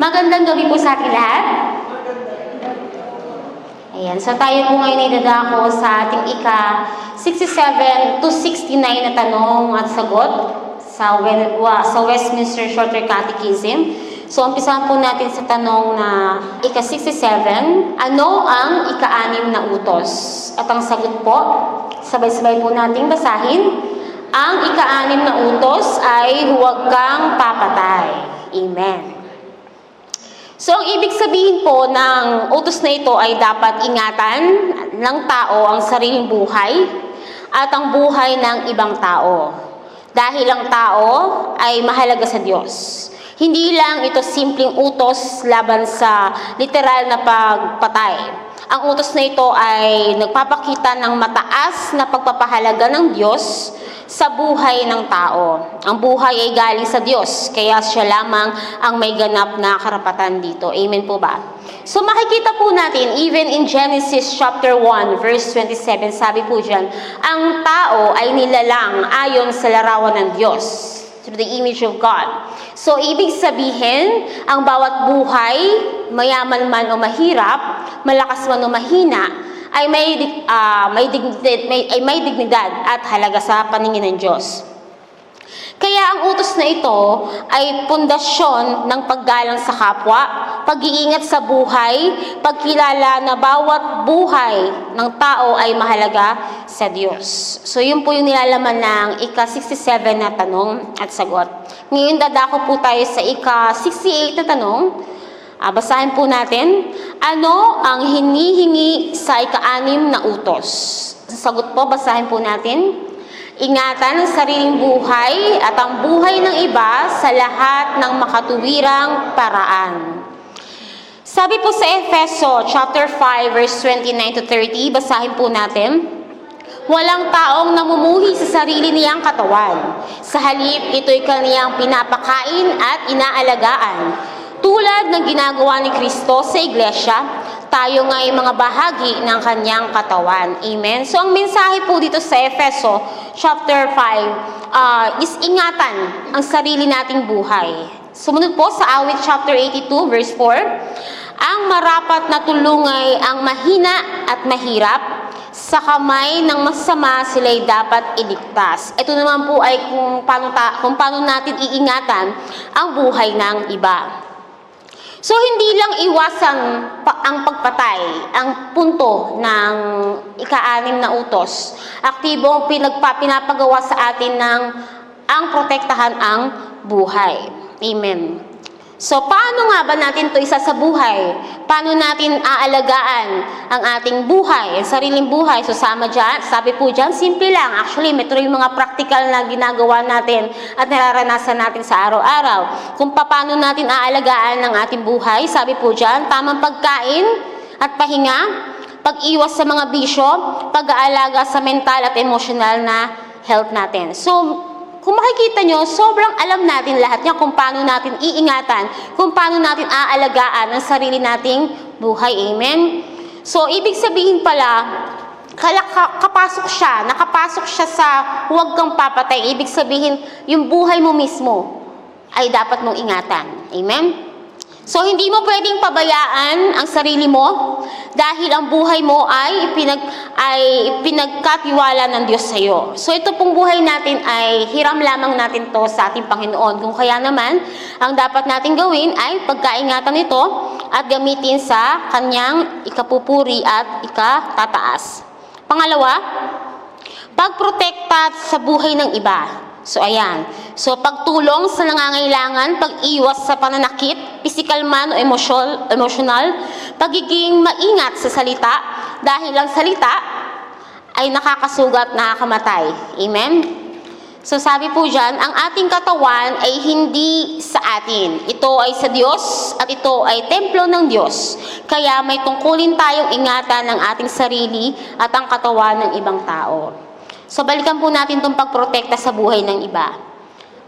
Magandang gabi po sa ating lahat. Ayan, so tayo po ngayon ay dadako sa ating ika-67 to 69 na tanong at sagot sa Westminster Shorter Catechism. So, umpisahan po natin sa tanong na ika-67, ano ang ika-6 na utos? At ang sagot po, sabay-sabay po nating basahin. Ang ika-6 na utos ay huwag kang papatay. Amen. So, ang ibig sabihin po ng utos na ito ay dapat ingatan ng tao ang sariling buhay at ang buhay ng ibang tao. Dahil ang tao ay mahalaga sa Diyos. Hindi lang ito simpleng utos laban sa literal na pagpatay. Ang utos na ito ay nagpapakita ng mataas na pagpapahalaga ng Diyos sa buhay ng tao. Ang buhay ay galing sa Diyos, kaya siya lamang ang may ganap na karapatan dito. Amen po ba? So makikita po natin, even in Genesis chapter 1, verse 27, sabi po dyan, ang tao ay nilalang ayon sa larawan ng Diyos, through the image of God. So ibig sabihin, ang bawat buhay, mayaman man o mahirap, malakas man o mahina, ay may dignidad at halaga sa paningin ng Diyos. Kaya ang utos na ito ay pundasyon ng paggalang sa kapwa, pag-iingat sa buhay, pagkilala na bawat buhay ng tao ay mahalaga sa Diyos. So yun po yung nilalaman ng ika-67 na tanong at sagot. Ngayon dadako po tayo sa ika-68 na tanong. Basahin po natin, ano ang hinihingi sa ika-6 na utos? Sagot po, basahin po natin. Ingatan ang sariling buhay at ang buhay ng iba sa lahat ng makatuwirang paraan. Sabi po sa Efeso chapter 5 verse 29 to 30, basahin po natin. Walang taong namumuhi sa sarili niyang katawan. Sa halip, ito'y kaniyang pinapakain at inaalagaan. Tulad ng ginagawa ni Kristo sa iglesia, tayo nga ay mga bahagi ng kanyang katawan. Amen? So, ang mensahe po dito sa Efeso, chapter 5, is ingatan ang sarili nating buhay. Sumunod po sa awit chapter 82, verse 4, ang marapat na tulungay ang mahina at mahirap, sa kamay ng masama sila'y dapat iligtas. Ito naman po ay kung paano natin iingatan ang buhay ng iba. So, hindi lang iwasan ang pagpatay, ang punto ng ika-6 na utos. Aktibong pinapagawa sa atin ng ang protektahan ang buhay. Amen. So, paano nga ba natin ito isa sa buhay? Paano natin aalagaan ang ating buhay, ang sariling buhay? So, sabi po dyan, simple lang. Actually, ito yung mga practical na ginagawa natin at nararanasan natin sa araw-araw. Kung paano natin aalagaan ang ating buhay, sabi po dyan, tamang pagkain at pahinga, pag-iwas sa mga bisyo, pag-aalaga sa mental at emotional na health natin. So, kung makikita nyo, sobrang alam natin lahat niya kung paano natin iingatan, kung paano natin aalagaan ang sarili nating buhay. Amen? So, ibig sabihin pala, nakapasok siya sa huwag kang papatay. Ibig sabihin, yung buhay mo mismo ay dapat mong ingatan. Amen? So, hindi mo pwedeng pabayaan ang sarili mo dahil ang buhay mo ay pinagkatiwala ng Diyos sa iyo. So, ito pong buhay natin ay hiram lamang natin to sa ating Panginoon. Kung kaya naman, ang dapat natin gawin ay pagkaingatan ito at gamitin sa kanyang ikapupuri at ikatataas. Pangalawa, pagprotekta sa buhay ng iba. So, ayan. So, pagtulong sa nangangailangan, pag-iwas sa pananakit, physical man o emotional, pagiging maingat sa salita, dahil ang salita ay nakakasugat, nakakamatay. Amen? So, sabi po dyan, ang ating katawan ay hindi sa atin. Ito ay sa Diyos at ito ay templo ng Diyos. Kaya may tungkulin tayong ingatan ng ating sarili at ang katawan ng ibang tao. So, balikan po natin itong pagprotekta sa buhay ng iba.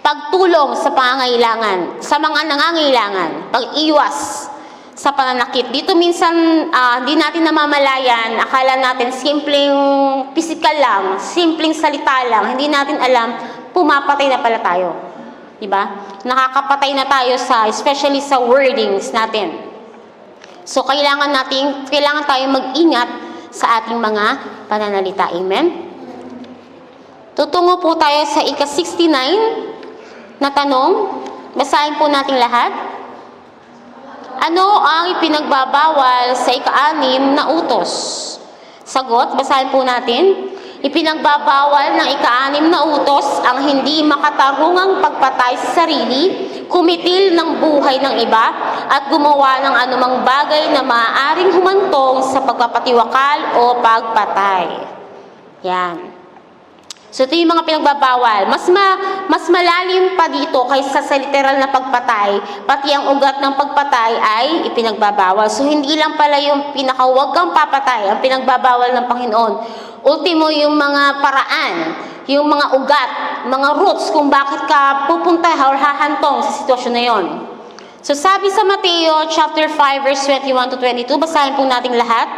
Pagtulong sa pangangailangan, sa mga nangangailangan, pag-iwas sa pananakit. Dito minsan, hindi natin namamalayan, akala natin simpleng physical lang, simpleng salita lang, hindi natin alam, pumapatay na pala tayo. Di ba? Nakakapatay na tayo especially sa wordings natin. So, kailangan tayo mag-ingat sa ating mga pananalita. Amen? Tutungo po tayo sa ika-69 na tanong. Basahin po natin lahat. Ano ang ipinagbabawal sa ika-6 na utos? Sagot, basahin po natin. Ipinagbabawal ng ika-6 na utos ang hindi makatarungang pagpatay sa sarili, kumitil ng buhay ng iba, at gumawa ng anumang bagay na maaaring humantong sa pagpapatiwakal o pagpatay. Yan. So, ito yung mga pinagbabawal. Mas malalim pa dito kaysa sa literal na pagpatay, pati ang ugat ng pagpatay ay ipinagbabawal. So, hindi lang pala yung pinakahuwag kang papatay, ang pinagbabawal ng Panginoon. Ultimo, yung mga paraan, yung mga ugat, mga roots kung bakit ka pupunta or hahantong sa sitwasyon na yon. So, sabi sa Mateo chapter 5 verse 21 to 22, basahin po natin lahat.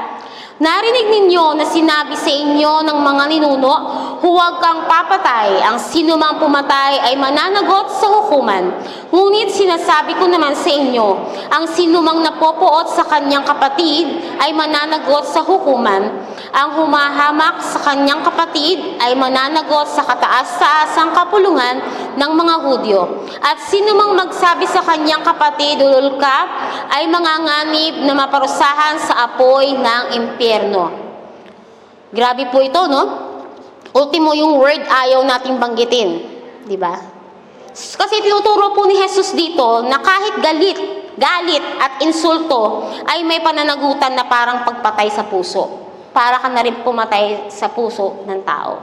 Narinig ninyo na sinabi sa inyo ng mga ninuno, huwag kang papatay, ang sinumang pumatay ay mananagot sa hukuman. Ngunit sinasabi ko naman sa inyo, ang sinumang napopoot sa kanyang kapatid ay mananagot sa hukuman. Ang humahamak sa kanyang kapatid ay mananagot sa kataas-taasang kapulungan ng mga Hudyo. At sinumang magsabi sa kanyang kapatid, ulol ka, ay manganganib na maparusahan sa apoy ng impyerno. Grabe po ito, no? Ultimo yung word ayaw nating banggitin, di ba? Kasi tinuturo po ni Jesus dito na kahit galit at insulto ay may pananagutan na parang pagpatay sa puso. Para ka na rin pumatay sa puso ng tao.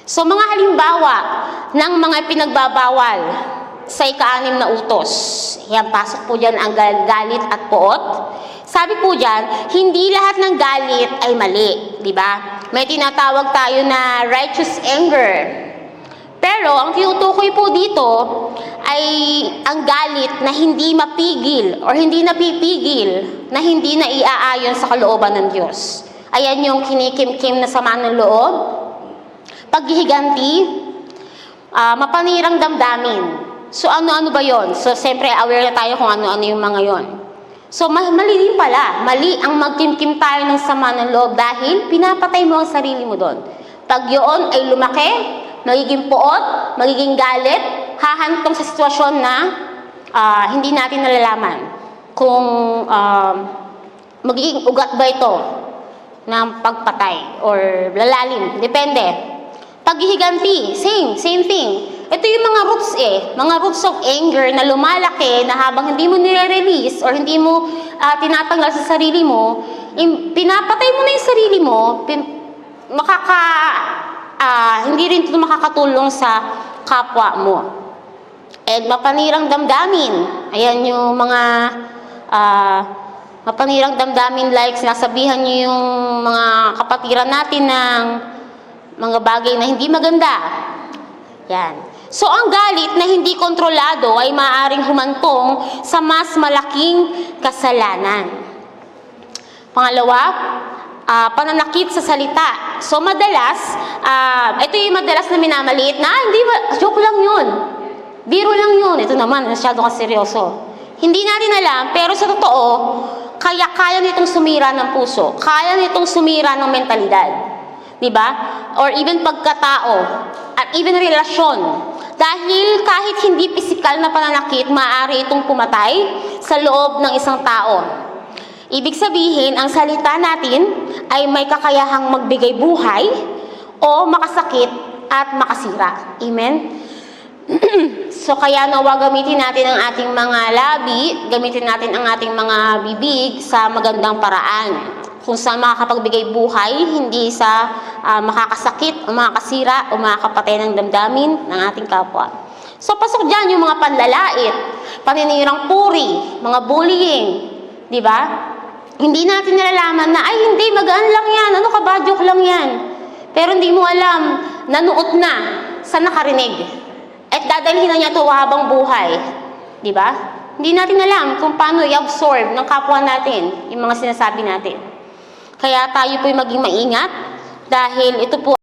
So, mga halimbawa ng mga pinagbabawal sa ika-6 na utos. Yan, pasok po dyan ang galit at poot. Sabi po dyan, hindi lahat ng galit ay mali, di ba? May tinatawag tayo na righteous anger. Pero, ang tinutukoy po dito ay ang galit na hindi mapigil or hindi napipigil, na hindi na iaayon sa kalooban ng Diyos. Ayan yung kinikim-kim na sama ng loob, paghihiganti, mapanirang damdamin. So, ano-ano ba yon? So, siyempre, aware na tayo kung ano-ano yung mga yon. So, mali din pala. Mali ang magkimkim tayo ng sama ng loob dahil pinapatay mo ang sarili mo doon. Pag yun ay lumaki, magiging poot, magiging galit, hahantong sa sitwasyon na hindi natin nalalaman kung magiging ugat ba ito ng pagpatay or lalalim. Depende. Paghihiganti, same thing. Ito yung mga roots mga roots of anger na lumalaki na habang hindi mo nire-release or hindi mo tinatanggal sa sarili mo, pinapatay mo na yung sarili mo, hindi rin ito makakatulong sa kapwa mo. And mapanirang damdamin. Ayan yung mga mapanirang damdamin like sinasabihan nyo yung mga kapatiran natin ng mga bagay na hindi maganda. Yan. So, ang galit na hindi kontrolado ay maaaring humantong sa mas malaking kasalanan. Pangalawa, pananakit sa salita. So, madalas, ito yung madalas na minamaliit na, joke lang yun. Biro lang yun. Ito naman, masyado ka seryoso. Hindi natin alam, pero sa totoo, kaya nitong sumira ng puso. Kaya nitong sumira ng mentalidad. Diba? Or even pagkatao. At even relasyon. Dahil kahit hindi pisikal na pananakit, maaari itong pumatay sa loob ng isang tao. Ibig sabihin, ang salita natin ay may kakayahang magbigay buhay o makasakit at makasira. Amen? So, kaya nawa gamitin natin ang ating mga labi, gamitin natin ang ating mga bibig sa magandang paraan. Kung saan makakapagbigay buhay, hindi sa makakasakit o makakasira o makakapatay ng damdamin ng ating kapwa. So, pasok dyan yung mga panlalait, paninirang puri, mga bullying, di ba? Hindi natin nalalaman na, ay hindi, magaan lang yan, ano ka ba, joke lang yan. Pero hindi mo alam, nanuot na sa nakarinig. At dadalhin na niya ito habang buhay. Di ba? Hindi natin alam kung paano i-absorb ng kapwa natin yung mga sinasabi natin. Kaya tayo po'y maging maingat dahil ito po